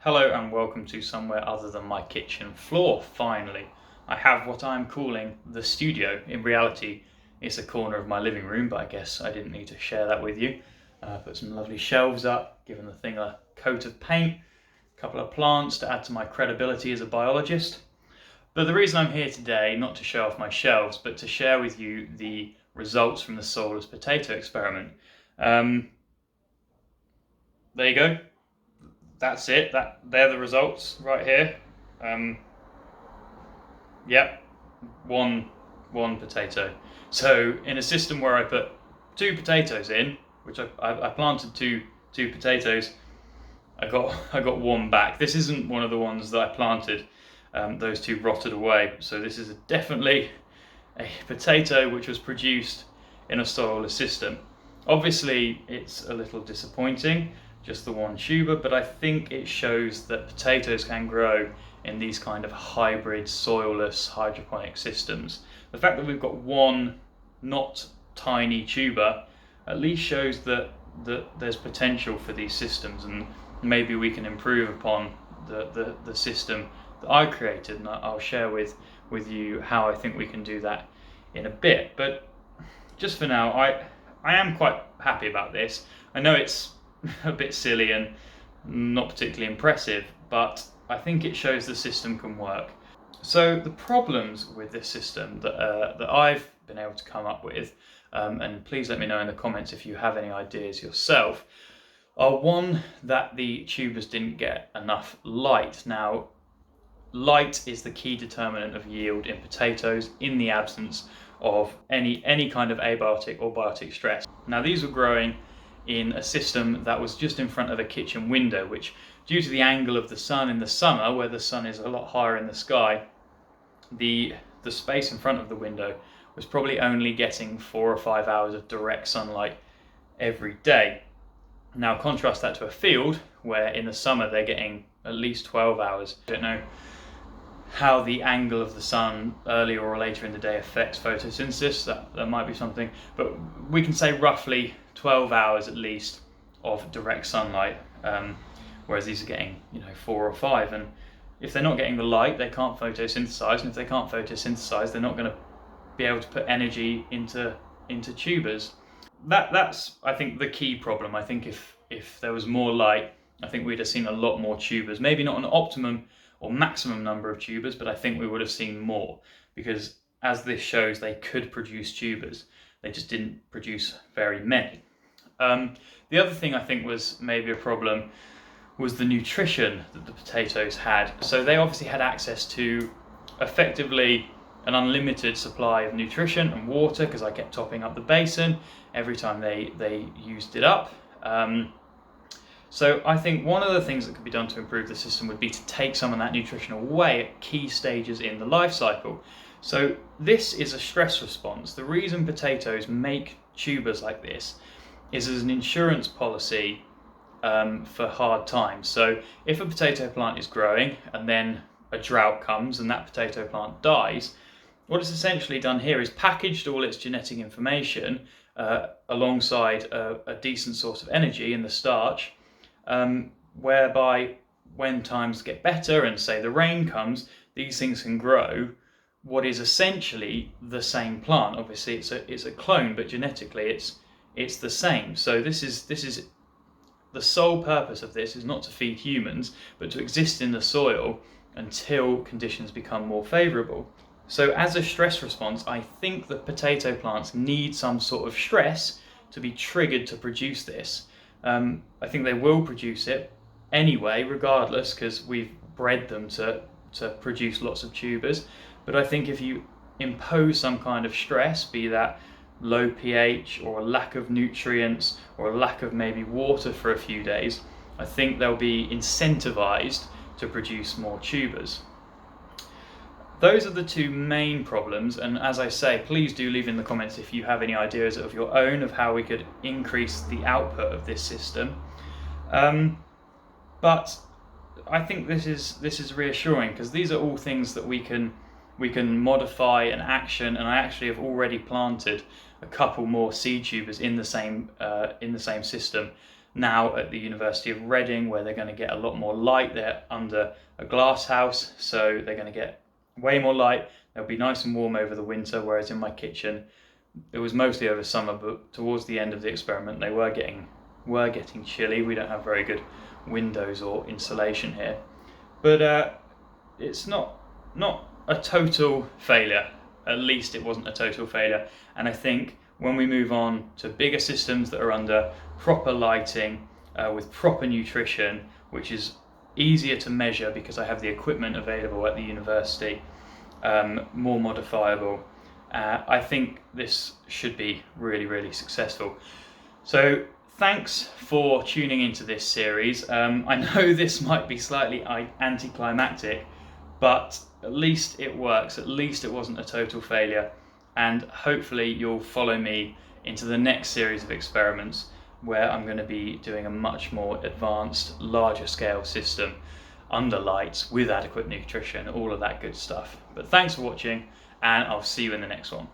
Hello and welcome to somewhere other than my kitchen floor. Finally, I have what I'm calling the studio. In reality, it's a corner of my living room, but I guess I didn't need to share that with you. Put some lovely shelves up, given the thing a coat of paint, a couple of plants to add to my credibility as a biologist. But the reason I'm here today, not to show off my shelves, but to share with you the results from the Soilless potato experiment. There you go. That's it. They're the results right here. Yep, one potato. So in a system where I put two potatoes in, which I planted two potatoes, I got one back. This isn't one of the ones that I planted. Those two rotted away. So this is definitely a potato which was produced in a soilless system. Obviously, it's a little disappointing, just the one tuber, but I think it shows that potatoes can grow in these kind of hybrid soilless hydroponic systems. The fact that we've got one not tiny tuber at least shows that there's potential for these systems, and maybe we can improve upon the system that I created, and I'll share with you how I think we can do that in a bit. But just for now, I am quite happy about this. I know it's a bit silly and not particularly impressive, but I think it shows the system can work. So the problems with this system that I've been able to come up with, and please let me know in the comments if you have any ideas yourself, are one, that the tubers didn't get enough light. Now, light is the key determinant of yield in potatoes in the absence of any kind of abiotic or biotic stress. Now, these were growing in a system that was just in front of a kitchen window, which, due to the angle of the sun in the summer, where the sun is a lot higher in the sky, the space in front of the window was probably only getting 4 or 5 hours of direct sunlight every day. Now contrast that to a field where in the summer they're getting at least 12 hours. I don't know how the angle of the sun earlier or later in the day affects photosynthesis. That might be something, but we can say roughly 12 hours at least of direct sunlight, whereas these are getting 4 or 5, and if they're not getting the light, they can't photosynthesize, and if they can't photosynthesize, they're not going to be able to put energy into tubers. That's I think the key problem. I think if there was more light, I think we'd have seen a lot more tubers. Maybe not an optimum or maximum number of tubers, but I think we would have seen more, because as this shows, they could produce tubers. They just didn't produce very many. The other thing I think was maybe a problem was the nutrition that the potatoes had. So they obviously had access to effectively an unlimited supply of nutrition and water, because I kept topping up the basin every time they used it up. So I think one of the things that could be done to improve the system would be to take some of that nutrition away at key stages in the life cycle. So this is a stress response. The reason potatoes make tubers like this is as an insurance policy for hard times. So if a potato plant is growing and then a drought comes and that potato plant dies, what it's essentially done here is packaged all its genetic information alongside a decent source of energy in the starch, whereby when times get better and say the rain comes, these things can grow what is essentially the same plant. Obviously it's a clone, but genetically it's the same. So this is the sole purpose of this is not to feed humans, but to exist in the soil until conditions become more favourable. So as a stress response, I think that potato plants need some sort of stress to be triggered to produce this. I think they will produce it anyway, regardless, because we've bred them to produce lots of tubers. But I think if you impose some kind of stress, be that low pH or a lack of nutrients or a lack of maybe water for a few days, I think they'll be incentivized to produce more tubers. Those are the two main problems, and as I say, please do leave in the comments if you have any ideas of your own of how we could increase the output of this system. But I think this is reassuring, because these are all things that we can modify and action, and I actually have already planted a couple more seed tubers in the same system now at the University of Reading, where they're going to get a lot more light. They're under a glass house, so they're going to get way more light. They'll be nice and warm over the winter, whereas in my kitchen it was mostly over summer, but towards the end of the experiment they were getting chilly. We don't have very good windows or insulation here, but it's not a total failure. At least it wasn't a total failure. And I think when we move on to bigger systems that are under proper lighting, with proper nutrition, which is easier to measure because I have the equipment available at the university, more modifiable, I think this should be really, really successful. So thanks for tuning into this series. I know this might be slightly anticlimactic, but at least it works. At least it wasn't a total failure. And hopefully you'll follow me into the next series of experiments where I'm going to be doing a much more advanced, larger scale system under lights with adequate nutrition, all of that good stuff. But thanks for watching, and I'll see you in the next one.